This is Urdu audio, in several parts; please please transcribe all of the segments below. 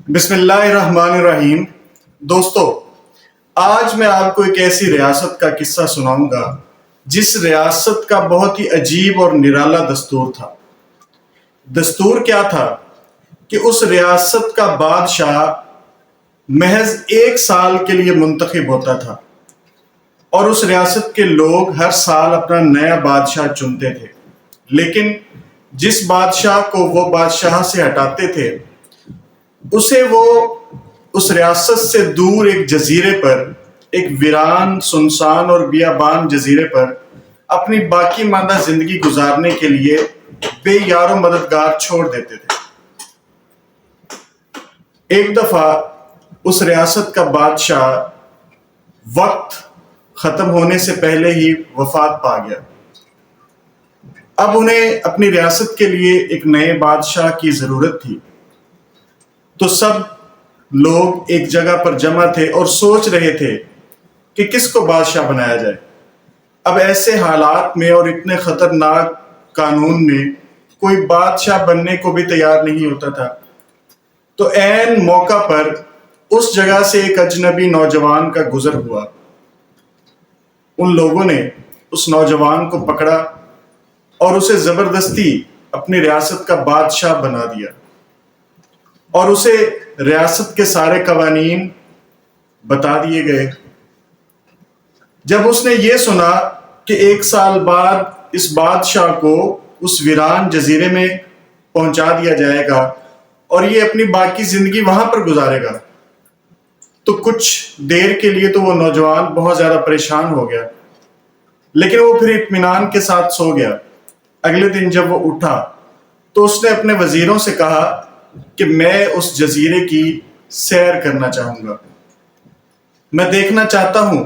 بسم اللہ الرحمن الرحیم۔ دوستو، آج میں آپ کو ایک ایسی ریاست کا قصہ سناؤں گا جس ریاست کا بہت ہی عجیب اور نرالا دستور تھا۔ دستور کیا تھا کہ اس ریاست کا بادشاہ محض 1 سال کے لیے منتخب ہوتا تھا اور اس ریاست کے لوگ ہر سال اپنا نیا بادشاہ چنتے تھے، لیکن جس بادشاہ کو وہ بادشاہ سے ہٹاتے تھے اسے وہ اس ریاست سے دور ایک جزیرے پر، ایک ویران سنسان اور بیابان جزیرے پر اپنی باقی ماندہ زندگی گزارنے کے لیے بے یار و مددگار چھوڑ دیتے تھے۔ ایک دفعہ اس ریاست کا بادشاہ وقت ختم ہونے سے پہلے ہی وفات پا گیا۔ اب انہیں اپنی ریاست کے لیے ایک نئے بادشاہ کی ضرورت تھی، تو سب لوگ ایک جگہ پر جمع تھے اور سوچ رہے تھے کہ کس کو بادشاہ بنایا جائے۔ اب ایسے حالات میں اور اتنے خطرناک قانون میں کوئی بادشاہ بننے کو بھی تیار نہیں ہوتا تھا۔ تو عین موقع پر اس جگہ سے ایک اجنبی نوجوان کا گزر ہوا۔ ان لوگوں نے اس نوجوان کو پکڑا اور اسے زبردستی اپنی ریاست کا بادشاہ بنا دیا اور اسے ریاست کے سارے قوانین بتا دیے گئے۔ جب اس نے یہ سنا کہ 1 سال بعد اس بادشاہ کو اس ویران جزیرے میں پہنچا دیا جائے گا اور یہ اپنی باقی زندگی وہاں پر گزارے گا، تو کچھ دیر کے لیے تو وہ نوجوان بہت زیادہ پریشان ہو گیا، لیکن وہ پھر اطمینان کے ساتھ سو گیا۔ اگلے دن جب وہ اٹھا تو اس نے اپنے وزیروں سے کہا کہ میں اس جزیرے کی سیر کرنا چاہوں گا، میں دیکھنا چاہتا ہوں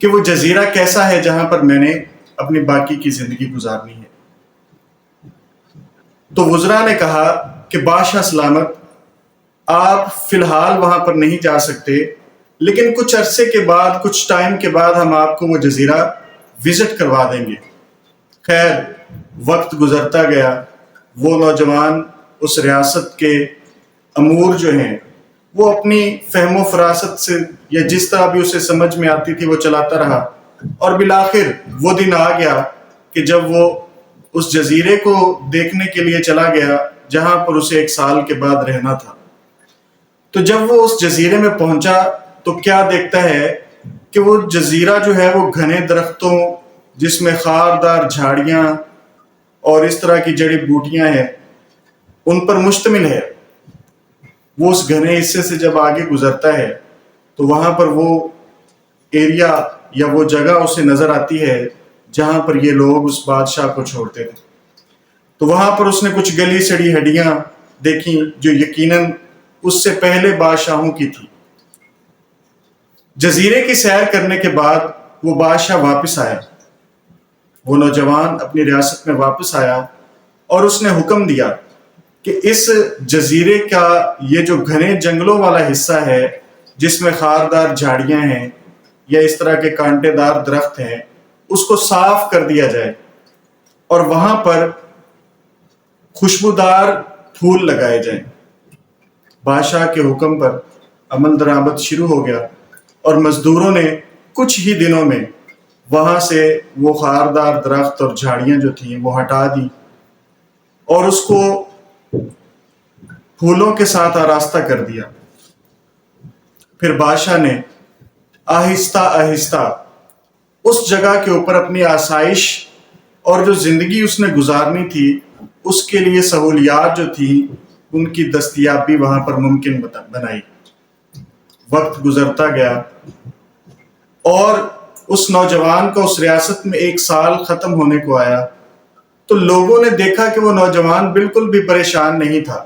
کہ وہ جزیرہ کیسا ہے جہاں پر میں نے اپنی باقی کی زندگی گزارنی ہے۔ تو وزراء نے کہا کہ بادشاہ سلامت، آپ فی الحال وہاں پر نہیں جا سکتے، لیکن کچھ عرصے کے بعد، کچھ ٹائم کے بعد ہم آپ کو وہ جزیرہ وزٹ کروا دیں گے۔ خیر، وقت گزرتا گیا، وہ نوجوان اس ریاست کے امور جو ہیں وہ اپنی فہم و فراست سے یا جس طرح بھی اسے سمجھ میں آتی تھی وہ چلاتا رہا، اور بالآخر وہ دن آ گیا کہ جب وہ اس جزیرے کو دیکھنے کے لیے چلا گیا جہاں پر اسے 1 سال کے بعد رہنا تھا۔ تو جب وہ اس جزیرے میں پہنچا تو کیا دیکھتا ہے کہ وہ جزیرہ جو ہے وہ گھنے درختوں، جس میں خاردار جھاڑیاں اور اس طرح کی جڑی بوٹیاں ہیں، ان پر مشتمل ہے۔ وہ اس گھنے حصے سے جب آگے گزرتا ہے تو وہاں پر وہ ایریا یا وہ جگہ اسے نظر آتی ہے جہاں پر یہ لوگ اس بادشاہ کو چھوڑتے تھے۔ تو وہاں پر اس نے کچھ گلی سڑی ہڈیاں دیکھیں جو یقیناً اس سے پہلے بادشاہوں کی تھی۔ جزیرے کی سیر کرنے کے بعد وہ بادشاہ واپس آیا، وہ نوجوان اپنی ریاست میں واپس آیا اور اس نے حکم دیا کہ اس جزیرے کا یہ جو گھنے جنگلوں والا حصہ ہے جس میں خاردار جھاڑیاں ہیں یا اس طرح کے کانٹے دار درخت ہیں، اس کو صاف کر دیا جائے اور وہاں پر خوشبودار پھول لگائے جائیں۔ بادشاہ کے حکم پر عمل درآمد شروع ہو گیا اور مزدوروں نے کچھ ہی دنوں میں وہاں سے وہ خاردار درخت اور جھاڑیاں جو تھیں وہ ہٹا دی اور اس کو پھولوں کے ساتھ آراستہ کر دیا۔ پھر بادشاہ نے آہستہ آہستہ اس جگہ کے اوپر اپنی آسائش اور جو زندگی اس نے گزارنی تھی اس کے لیے سہولیات جو تھی ان کی دستیابی وہاں پر ممکن بنائی۔ وقت گزرتا گیا اور اس نوجوان کو اس ریاست میں 1 سال ختم ہونے کو آیا تو لوگوں نے دیکھا کہ وہ نوجوان بالکل بھی پریشان نہیں تھا،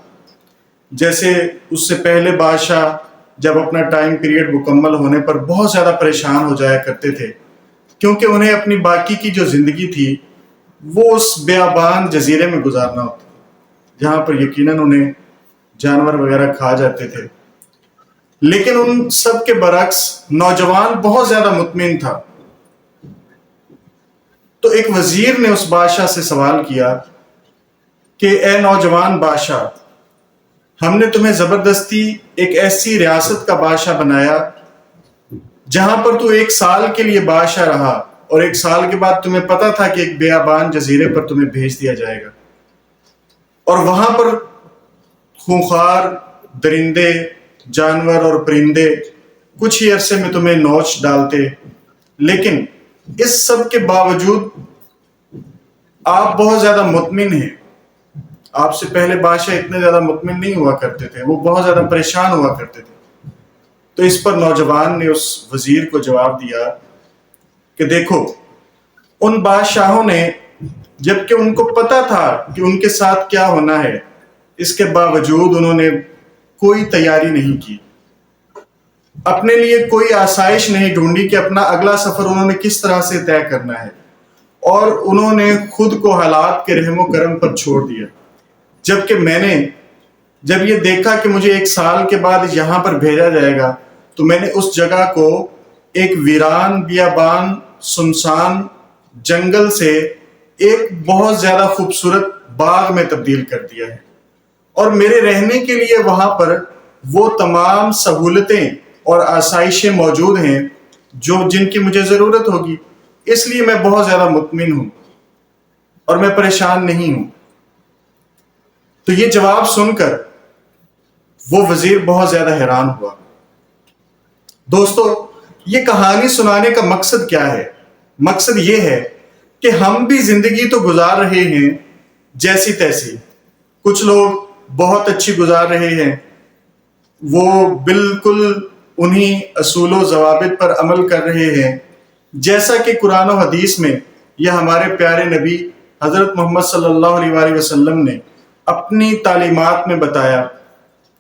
جیسے اس سے پہلے بادشاہ جب اپنا ٹائم پیریڈ مکمل ہونے پر بہت زیادہ پریشان ہو جایا کرتے تھے، کیونکہ انہیں اپنی باقی کی جو زندگی تھی وہ اس بیابان جزیرے میں گزارنا ہوتا جہاں پر یقیناً انہیں جانور وغیرہ کھا جاتے تھے۔ لیکن ان سب کے برعکس نوجوان بہت زیادہ مطمئن تھا۔ تو ایک وزیر نے اس بادشاہ سے سوال کیا کہ اے نوجوان بادشاہ، ہم نے تمہیں زبردستی ایک ایسی ریاست کا بادشاہ بنایا جہاں پر تو 1 سال کے لیے بادشاہ رہا، اور 1 سال کے بعد تمہیں پتا تھا کہ ایک بیابان جزیرے پر تمہیں بھیج دیا جائے گا، اور وہاں پر خونخوار درندے، جانور اور پرندے کچھ ہی عرصے میں تمہیں نوچ ڈالتے، لیکن اس سب کے باوجود آپ بہت زیادہ مطمئن ہیں۔ آپ سے پہلے بادشاہ اتنے زیادہ مطمئن نہیں ہوا کرتے تھے، وہ بہت زیادہ پریشان ہوا کرتے تھے۔ تو اس پر نوجوان نے اس وزیر کو جواب دیا کہ دیکھو، ان بادشاہوں نے، جبکہ ان کو پتا تھا کہ ان کے ساتھ کیا ہونا ہے، اس کے باوجود انہوں نے کوئی تیاری نہیں کی، اپنے لیے کوئی آسائش نہیں ڈھونڈی کہ اپنا اگلا سفر انہوں نے کس طرح سے طے کرنا ہے، اور انہوں نے خود کو حالات کے رحم و کرم پر چھوڑ دیا۔ جبکہ میں نے جب یہ دیکھا کہ مجھے 1 سال کے بعد یہاں پر بھیجا جائے گا، تو میں نے اس جگہ کو ایک ویران بیابان سنسان جنگل سے ایک بہت زیادہ خوبصورت باغ میں تبدیل کر دیا ہے، اور میرے رہنے کے لیے وہاں پر وہ تمام سہولتیں اور آسائشیں موجود ہیں جن کی مجھے ضرورت ہوگی، اس لیے میں بہت زیادہ مطمئن ہوں اور میں پریشان نہیں ہوں۔ تو یہ جواب سن کر وہ وزیر بہت زیادہ حیران ہوا۔ دوستو، یہ کہانی سنانے کا مقصد کیا ہے؟ مقصد یہ ہے کہ ہم بھی زندگی تو گزار رہے ہیں جیسی تیسی، کچھ لوگ بہت اچھی گزار رہے ہیں، وہ بالکل انہی اصول و ضوابط پر عمل کر رہے ہیں جیسا کہ قرآن و حدیث میں یا ہمارے پیارے نبی حضرت محمد صلی اللہ علیہ وآلہ وسلم نے اپنی تعلیمات میں بتایا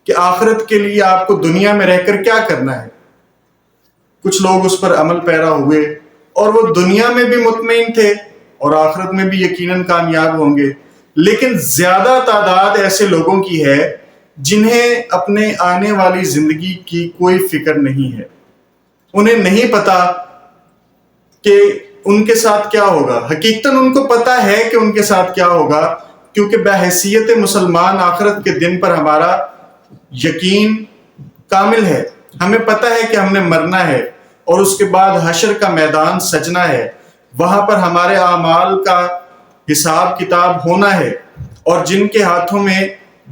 کہ آخرت کے لیے آپ کو دنیا میں رہ کر کیا کرنا ہے۔ کچھ لوگ اس پر عمل پیرا ہوئے اور وہ دنیا میں بھی مطمئن تھے اور آخرت میں بھی یقیناً کامیاب ہوں گے، لیکن زیادہ تعداد ایسے لوگوں کی ہے جنہیں اپنے آنے والی زندگی کی کوئی فکر نہیں ہے۔ انہیں نہیں پتا کہ ان کے ساتھ کیا ہوگا۔ حقیقتاً ان کو پتا ہے کہ ان کے ساتھ کیا ہوگا، کیونکہ بحیثیت مسلمان آخرت کے دن پر ہمارا یقین کامل ہے۔ ہمیں پتا ہے کہ ہم نے مرنا ہے اور اس کے بعد حشر کا میدان سجنا ہے، وہاں پر ہمارے اعمال کا حساب کتاب ہونا ہے، اور جن کے ہاتھوں میں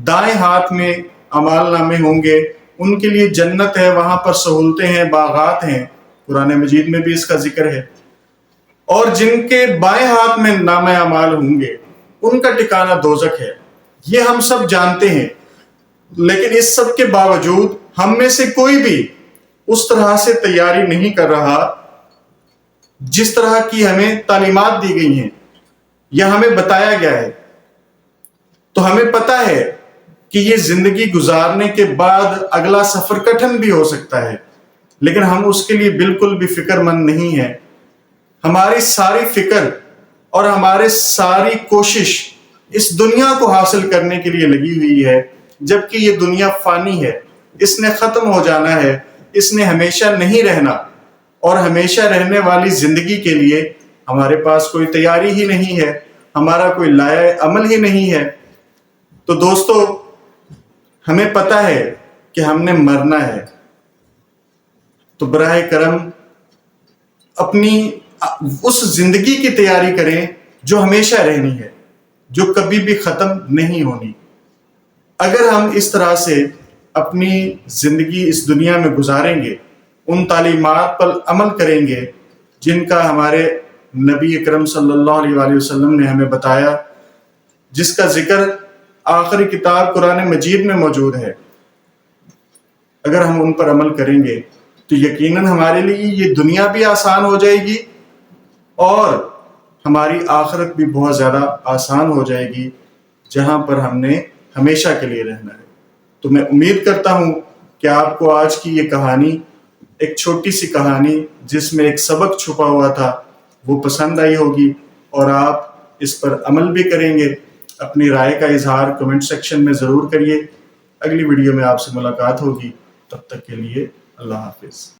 دائیں ہاتھ میں اعمال نامے ہوں گے ان کے لیے جنت ہے، وہاں پر سہولتیں ہیں، باغات ہیں، قرآن مجید میں بھی اس کا ذکر ہے، اور جن کے بائیں ہاتھ میں نامہ اعمال ہوں گے ان کا ٹھکانہ دوزخ ہے۔ یہ ہم سب جانتے ہیں، لیکن اس سب کے باوجود ہم میں سے کوئی بھی اس طرح سے تیاری نہیں کر رہا جس طرح کی ہمیں تعلیمات دی گئی ہیں یا ہمیں بتایا گیا ہے۔ تو ہمیں پتا ہے کہ یہ زندگی گزارنے کے بعد اگلا سفر کٹھن بھی ہو سکتا ہے، لیکن ہم اس کے لیے بالکل بھی فکر مند نہیں ہیں۔ ہماری ساری فکر اور ہماری ساری کوشش اس دنیا کو حاصل کرنے کے لیے لگی ہوئی ہے، جبکہ یہ دنیا فانی ہے، اس نے ختم ہو جانا ہے، اس نے ہمیشہ نہیں رہنا، اور ہمیشہ رہنے والی زندگی کے لیے ہمارے پاس کوئی تیاری ہی نہیں ہے، ہمارا کوئی لائحہ عمل ہی نہیں ہے۔ تو دوستو، ہمیں پتا ہے کہ ہم نے مرنا ہے، تو براہ کرم اپنی اس زندگی کی تیاری کریں جو ہمیشہ رہنی ہے، جو کبھی بھی ختم نہیں ہونی۔ اگر ہم اس طرح سے اپنی زندگی اس دنیا میں گزاریں گے، ان تعلیمات پر عمل کریں گے جن کا ہمارے نبی اکرم صلی اللہ علیہ وآلہ وسلم نے ہمیں بتایا، جس کا ذکر آخری کتاب قرآن مجید میں موجود ہے، اگر ہم ان پر عمل کریں گے تو یقیناً ہمارے لیے یہ دنیا بھی آسان ہو جائے گی اور ہماری آخرت بھی بہت زیادہ آسان ہو جائے گی، جہاں پر ہم نے ہمیشہ کے لیے رہنا ہے۔ تو میں امید کرتا ہوں کہ آپ کو آج کی یہ کہانی، ایک چھوٹی سی کہانی جس میں ایک سبق چھپا ہوا تھا، وہ پسند آئی ہوگی اور آپ اس پر عمل بھی کریں گے۔ اپنی رائے کا اظہار کمنٹ سیکشن میں ضرور کریے۔ اگلی ویڈیو میں آپ سے ملاقات ہوگی، تب تک کے لیے اللہ حافظ۔